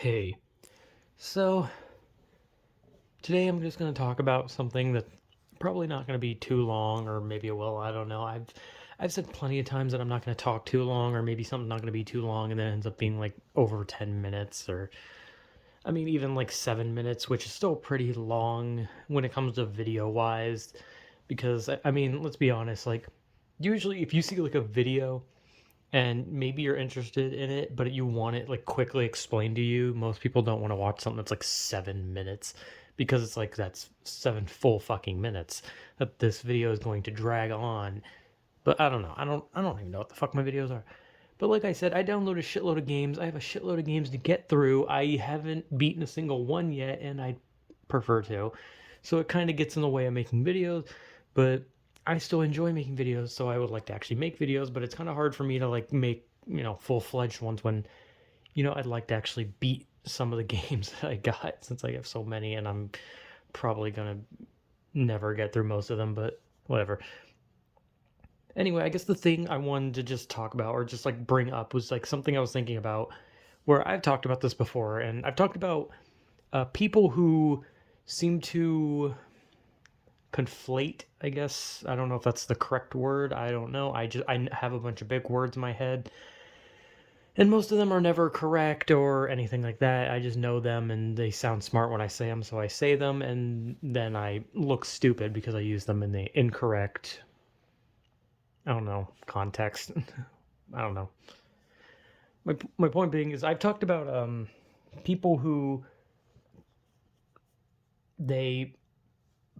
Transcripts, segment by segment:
Hey, so today I'm just going to talk about something that's probably not going to be too long, or maybe it will. I don't know. I've said plenty of times that I'm not going to talk too long, or maybe something's not going to be too long, and then it ends up being like over 10 minutes, or I mean even like 7 minutes, which is still pretty long when it comes to video wise. Because I mean, let's be honest, like usually if you see like a video and maybe you're interested in it, but you want it like quickly explained to you. Most people don't want to watch something that's like 7 minutes because it's like that's seven full fucking minutes that this video is going to drag on. But I don't know. I don't even know what the fuck my videos are. But like I said, I download a shitload of games. I have a shitload of games to get through. I haven't beaten a single one yet, and I prefer to. So it kind of gets in the way of making videos, but I still enjoy making videos, so I would like to actually make videos, but it's kind of hard for me to like make, full-fledged ones when, I'd like to actually beat some of the games that I got since I have so many and I'm probably going to never get through most of them, but whatever. Anyway, I guess the thing I wanted to just talk about or just like bring up was like something I was thinking about where I've talked about this before, and I've talked about people who seem to conflate, I guess. I don't know if that's the correct word. I don't know. I have a bunch of big words in my head, and most of them are never correct or anything like that. I just know them and they sound smart when I say them, so I say them, and then I look stupid because I use them in the incorrect, I don't know, context. I don't know. My point being is I've talked about people who they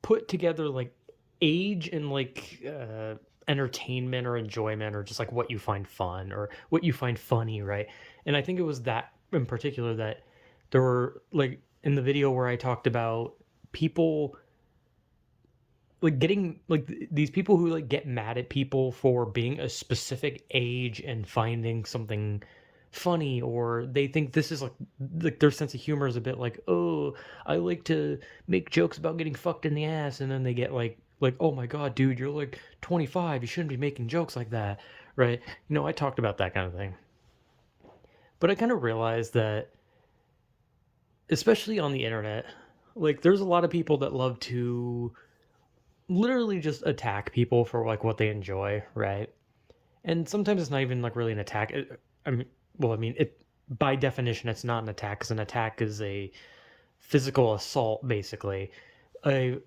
put together like age and like entertainment or enjoyment or just like what you find fun or what you find funny, right? And I think it was that in particular that there were like in the video where I talked about people like getting like these people who like get mad at people for being a specific age and finding something funny, or they think this is like their sense of humor is a bit like, oh, I like to make jokes about getting fucked in the ass, and then they get like, oh my god, dude, you're like 25, you shouldn't be making jokes like that, right? I talked about that kind of thing, but I kind of realized that especially on the internet, like there's a lot of people that love to literally just attack people for like what they enjoy, right? And sometimes it's not even like really an attack. I mean, well, I mean, it by definition it's not an attack, because an attack is a physical assault, basically. A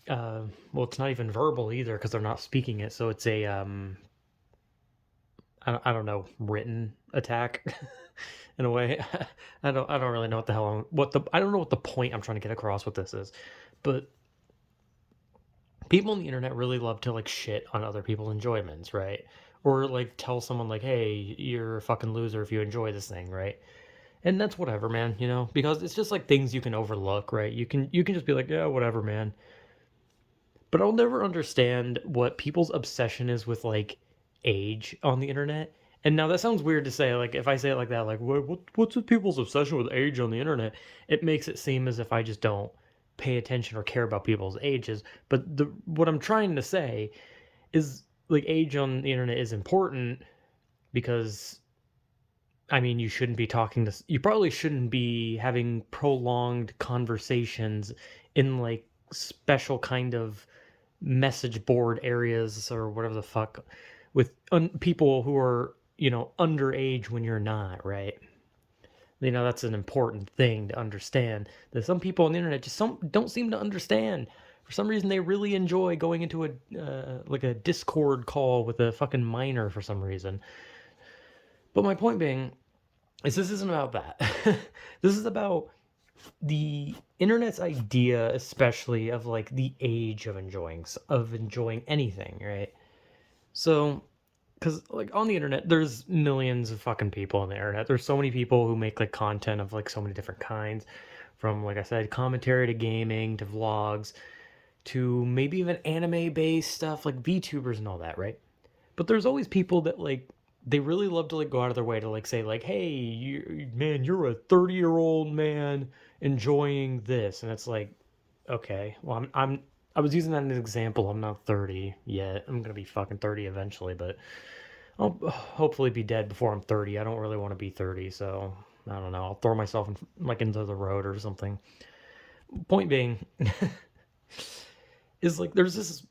well, it's not even verbal either because they're not speaking it, so it's a I don't know, written attack in a way. I don't really know what the hell I don't know what the point I'm trying to get across with this is, but people on the internet really love to like shit on other people's enjoyments, right? Or like tell someone like, "Hey, you're a fucking loser if you enjoy this thing," right? And that's whatever, man, because it's just like things you can overlook, right? You can just be like, "Yeah, whatever, man." But I'll never understand what people's obsession is with like age on the internet. And now that sounds weird to say, like if I say it like that, like what's with people's obsession with age on the internet? It makes it seem as if I just don't pay attention or care about people's ages. But what I'm trying to say is like age on the internet is important because I mean you probably shouldn't be having prolonged conversations in like special kind of message board areas or whatever the fuck with people who are underage when you're not, right? That's an important thing to understand, that some people on the internet just don't seem to understand. For some reason they really enjoy going into a like a Discord call with a fucking minor for some reason. But my point being is this isn't about that. This is about the internet's idea, especially of like the age of enjoying anything, right? So, because like on the internet, there's millions of fucking people on the internet. There's so many people who make like content of like so many different kinds, from like I said, commentary to gaming to vlogs to maybe even anime based stuff like VTubers and all that, right? But there's always people that like they really love to like go out of their way to like say like, "Hey, man, you're a 30-year-old man enjoying this," and it's like, okay, well, I was using that as an example. I'm not 30 yet. I'm gonna be fucking 30 eventually, but I'll hopefully be dead before I'm 30. I don't really want to be 30, so I don't know, I'll throw myself like into the road or something. Point being is like there's this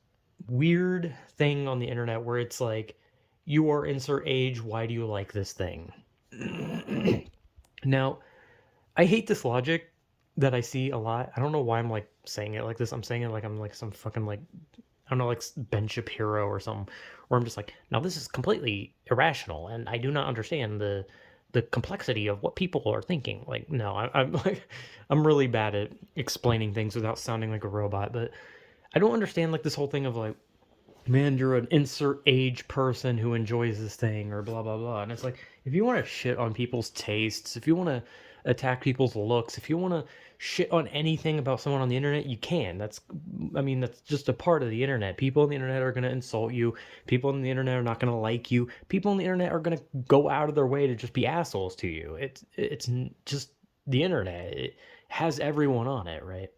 weird thing on the internet where it's like you are insert age, why do you like this thing? Now, I hate this logic that I see a lot. I don't know why I'm like saying it like this. I'm saying it like I'm like some fucking like I don't know, like Ben Shapiro or something, where I'm just like, now this is completely irrational, and I do not understand the complexity of what people are thinking. Like, no, I'm like, I'm really bad at explaining things without sounding like a robot, but I don't understand like this whole thing of like, man, you're an insert age person who enjoys this thing or blah blah blah. And it's like, if you want to shit on people's tastes, if you want to attack people's looks, if you want to shit on anything about someone on the internet, you can. That's, I mean, that's just a part of the internet. People on the internet are going to insult you. People on the internet are not going to like you. People on the internet are going to go out of their way to just be assholes to you. It's just the internet. It has everyone on it, right?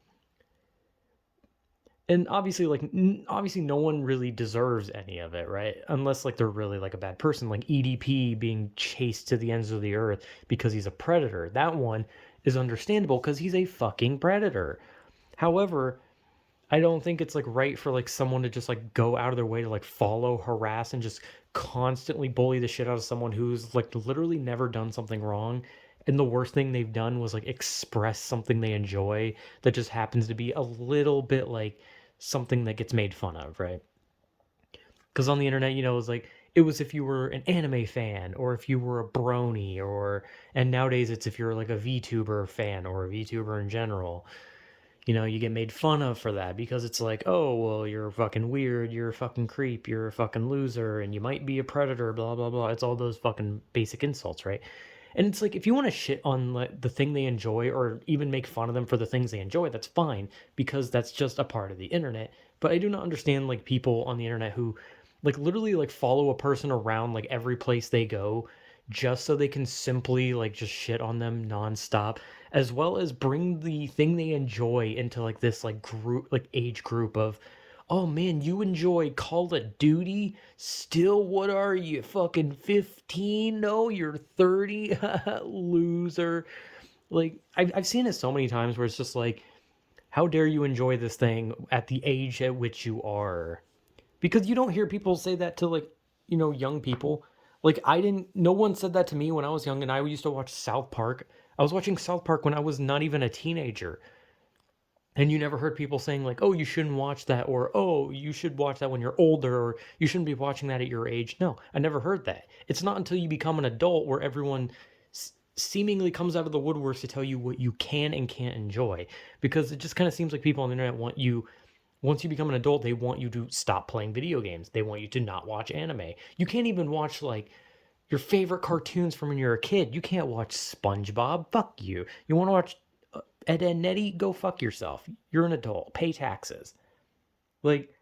And obviously like obviously no one really deserves any of it, right? Unless like they're really like a bad person, like EDP being chased to the ends of the earth because he's a predator. That one is understandable because he's a fucking predator. However, I don't think it's like right for like someone to just like go out of their way to like follow, harass, and just constantly bully the shit out of someone who's like literally never done something wrong. And the worst thing they've done was like express something they enjoy that just happens to be a little bit like something that gets made fun of, right? Because on the internet, you know, it was like it was if you were an anime fan or if you were a brony or and nowadays it's if you're like a VTuber fan or a VTuber in general. You know, you get made fun of for that because it's like, oh, well, you're fucking weird, you're a fucking creep, you're a fucking loser, and you might be a predator, blah, blah, blah. It's all those fucking basic insults, right? And it's like, if you want to shit on like, the thing they enjoy or even make fun of them for the things they enjoy, that's fine because that's just a part of the internet. But I do not understand like people on the internet who like literally like follow a person around like every place they go just so they can simply like just shit on them nonstop, as well as bring the thing they enjoy into like this like group, like age group of, oh man, you enjoy Call of Duty? Still, what are you, fucking 15? No, you're 30? Loser. Like, I've seen it so many times where it's just like, how dare you enjoy this thing at the age at which you are? Because you don't hear people say that to like, you know, young people. Like I didn't no one said that to me when I was young and I used to watch South Park. I was watching South Park when I was not even a teenager. And you never heard people saying like, "Oh, you shouldn't watch that," or "Oh, you should watch that when you're older," or "You shouldn't be watching that at your age." No, I never heard that. It's not until you become an adult where everyone seemingly comes out of the woodworks to tell you what you can and can't enjoy. Because it just kind of seems like people on the internet want you, once you become an adult, they want you to stop playing video games. They want you to not watch anime. You can't even watch like your favorite cartoons from when you're a kid. You can't watch SpongeBob. Fuck you. You want to watch Ed and Nettie? Go fuck yourself. You're an adult. Pay taxes. Like,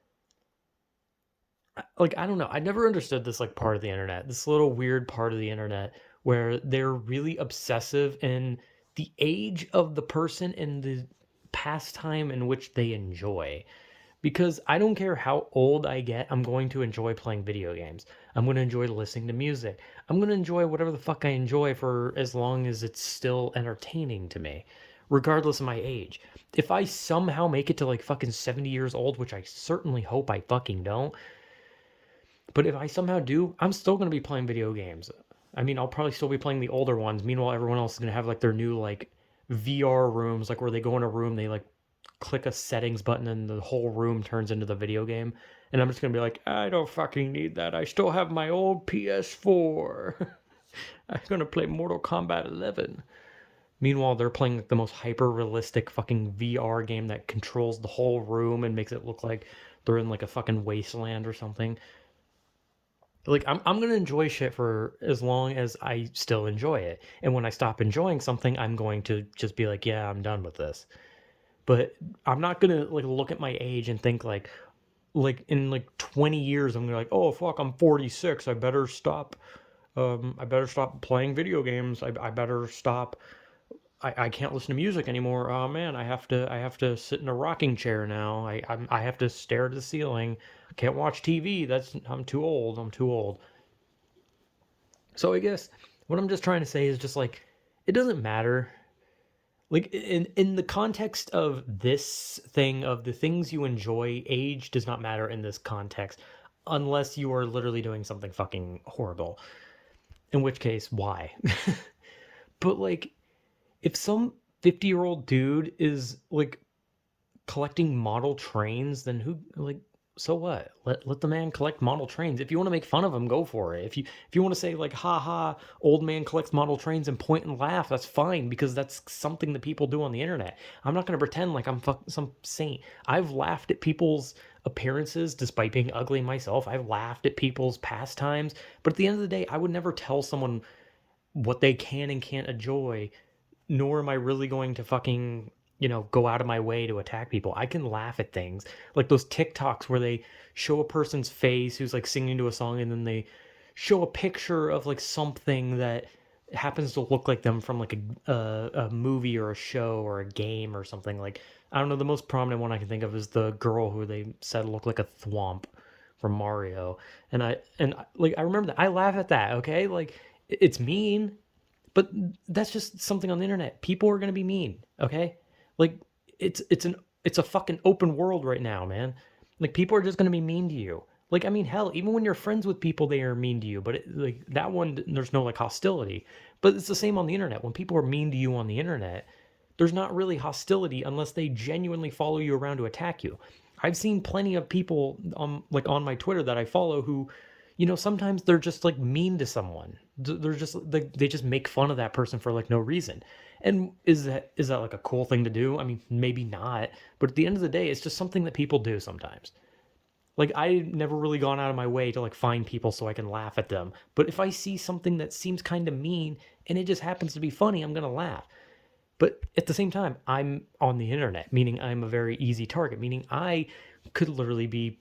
I don't know. I never understood this like part of the internet. This little weird part of the internet where they're really obsessive in the age of the person and the pastime in which they enjoy. Because I don't care how old I get, I'm going to enjoy playing video games. I'm going to enjoy listening to music. I'm going to enjoy whatever the fuck I enjoy for as long as it's still entertaining to me, regardless of my age. If I somehow make it to like fucking 70 years old, which I certainly hope I fucking don't, but if I somehow do, I'm still going to be playing video games. I mean, I'll probably still be playing the older ones. Meanwhile, everyone else is going to have like their new like VR rooms, like where they go in a room, they like click a settings button and the whole room turns into the video game. And I'm just gonna be like, I don't fucking need that. I still have my old PS4. I'm gonna play Mortal Kombat 11. Meanwhile, they're playing like the most hyper realistic fucking VR game that controls the whole room and makes it look like they're in like a fucking wasteland or something. Like I'm gonna enjoy shit for as long as I still enjoy it. And when I stop enjoying something, I'm going to just be like, yeah, I'm done with this. But I'm not gonna like look at my age and think like in like 20 years I'm gonna like, oh fuck, I'm 46, I better stop playing video games. I better stop. I can't listen to music anymore. Oh man, I have to sit in a rocking chair now. I have to stare at the ceiling. I can't watch TV. That's I'm too old. I'm too old. So I guess what I'm just trying to say is just like it doesn't matter. Like in the context of this thing of the things you enjoy, age does not matter in this context unless you are literally doing something fucking horrible. In which case, why? But like if some 50-year-old dude is like collecting model trains, then who like so what? Let the man collect model trains. If you want to make fun of him, go for it. If you want to say like ha ha, old man collects model trains and point and laugh, that's fine because that's something that people do on the internet. I'm not going to pretend like I'm some saint. I've laughed at people's appearances despite being ugly myself. I've laughed at people's pastimes, but at the end of the day, I would never tell someone what they can and can't enjoy, nor am I really going to fucking, go out of my way to attack people. I can laugh at things like those TikToks where they show a person's face who's like singing to a song and then they show a picture of like something that happens to look like them from like a movie or a show or a game or something. Like, I don't know, the most prominent one I can think of is the girl who they said looked like a thwomp from Mario. Like I remember that. I laugh at that, okay? Like it's mean, but that's just something on the internet. People are going to be mean, okay? Like it's a fucking open world right now, man. Like people are just going to be mean to you. Like I mean, hell, even when you're friends with people, they are mean to you. But like that one, there's no like hostility. But it's the same on the internet. When people are mean to you on the internet, there's not really hostility unless they genuinely follow you around to attack you. I've seen plenty of people on my Twitter that I follow who, sometimes they're just like mean to someone. They're just like they just make fun of that person for like no reason. And is that like a cool thing to do? I mean, maybe not, but at the end of the day, it's just something that people do sometimes. Like I never really gone out of my way to like find people so I can laugh at them. But if I see something that seems kind of mean and it just happens to be funny, I'm going to laugh. But at the same time, I'm on the internet, meaning I'm a very easy target, meaning I could literally be,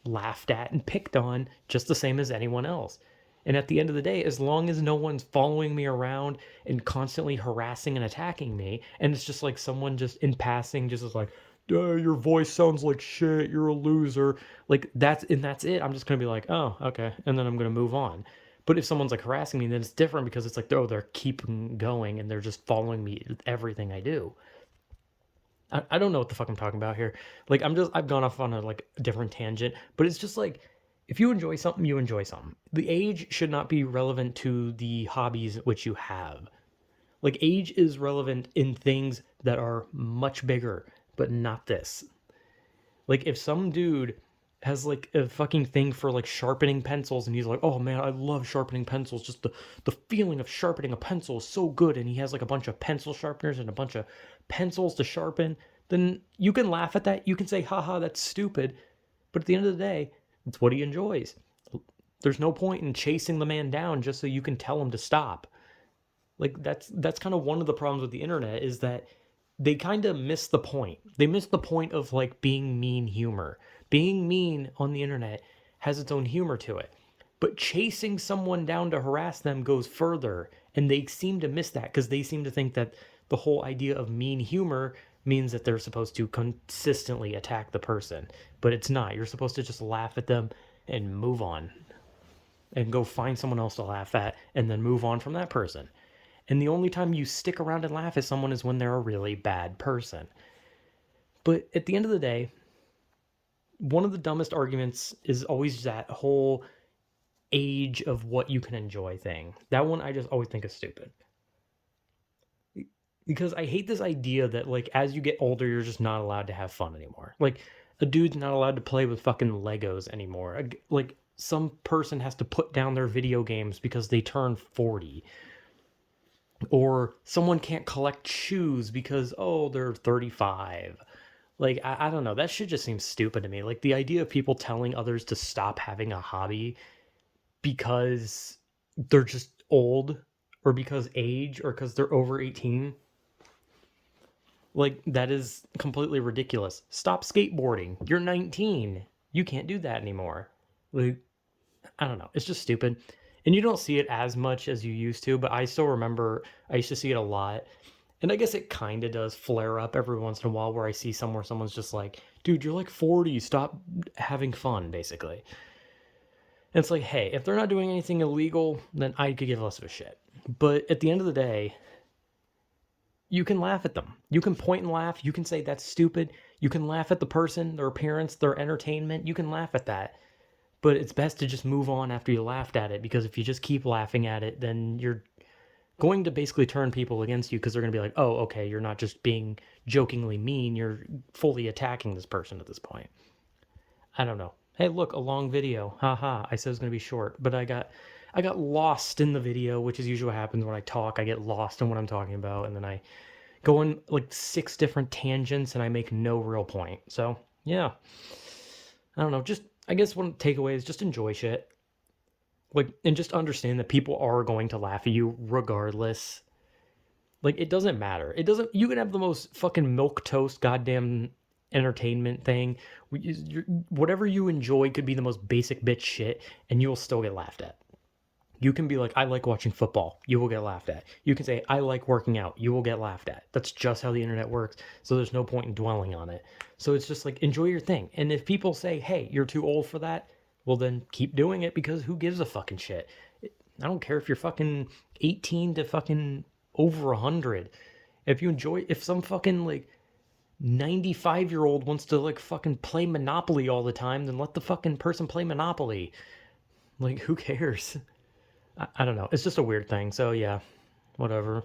laughed at and picked on just the same as anyone else. And at the end of the day, as long as no one's following me around and constantly harassing and attacking me, and it's just like someone just in passing just is like, your voice sounds like shit, you're a loser. Like that's it. I'm just gonna be like, oh, okay. And then I'm gonna move on. But if someone's like harassing me, then it's different because it's like, oh, they're keeping going and they're just following me with everything I do. I don't know what the fuck I'm talking about here. Like I've gone off on a like different tangent, but it's just like if you enjoy something, you enjoy something. The age should not be relevant to the hobbies which you have. Like age is relevant in things that are much bigger, but not this. Like if some dude has like a fucking thing for like sharpening pencils and he's like, "Oh man, I love sharpening pencils. Just the feeling of sharpening a pencil is so good." And he has like a bunch of pencil sharpeners and a bunch of pencils to sharpen. Then you can laugh at that. You can say, "Haha, that's stupid." But at the end of the day, it's what he enjoys. There's no point in chasing the man down just so you can tell him to stop. Like that's kind of one of the problems with the internet is that they kind of miss the point. They miss the point of like being mean humor. Being mean on the internet has its own humor to it. But chasing someone down to harass them goes further, and they seem to miss that because they seem to think that the whole idea of mean humor means that they're supposed to consistently attack the person. But it's not. You're supposed to just laugh at them and move on and go find someone else to laugh at and then move on from that person. And the only time you stick around and laugh at someone is when they're a really bad person. But at the end of the day, one of the dumbest arguments is always that whole age of what you can enjoy thing. That one I just always think is stupid. Because I hate this idea that like as you get older, you're just not allowed to have fun anymore. Like a dude's not allowed to play with fucking Legos anymore. Like some person has to put down their video games because they turn 40. Or someone can't collect shoes because oh they're 35. Like I don't know, that shit just seems stupid to me. Like the idea of people telling others to stop having a hobby because they're just old or because age or because they're over 18, like that is completely ridiculous. Stop skateboarding, you're 19, you can't do that anymore. Like I don't know. It's just stupid. And you don't see it as much as you used to, but I still remember I used to see it a lot. And I guess it kind of does flare up every once in a while where I see somewhere someone's just like, dude, you're like 40, stop having fun, basically. It's like, hey, if they're not doing anything illegal, then I could give less of a shit. But at the end of the day, you can laugh at them. You can point and laugh. You can say that's stupid. You can laugh at the person, their appearance, their entertainment. You can laugh at that. But it's best to just move on after you laughed at it, because if you just keep laughing at it, then you're going to basically turn people against you, because they're going to be like, oh, okay, you're not just being jokingly mean, you're fully attacking this person at this point. I don't know. Hey, look, a long video. Haha. I said it was going to be short, but I got lost in the video, which is usually what happens when I talk. I get lost in what I'm talking about, and then I go on like 6 different tangents and I make no real point. So, yeah. I don't know. Just, I guess one takeaway is just enjoy shit. Like, and just understand that people are going to laugh at you regardless. Like, it doesn't matter. It doesn't, you can have the most fucking milquetoast goddamn entertainment thing. Whatever you enjoy could be the most basic bitch shit, and you will still get laughed at. You can be like, I like watching football. You will get laughed at. You can say, I like working out. You will get laughed at. That's just how the internet works. So there's no point in dwelling on it. So it's just like, enjoy your thing. And if people say, hey, you're too old for that, well, then keep doing it, because who gives a fucking shit? I don't care if you're fucking 18 to fucking over 100. If you enjoy, if some fucking like 95-year-old wants to like fucking play Monopoly all the time, then let the fucking person play Monopoly. Like, who cares? I don't know. It's just a weird thing. So yeah, whatever.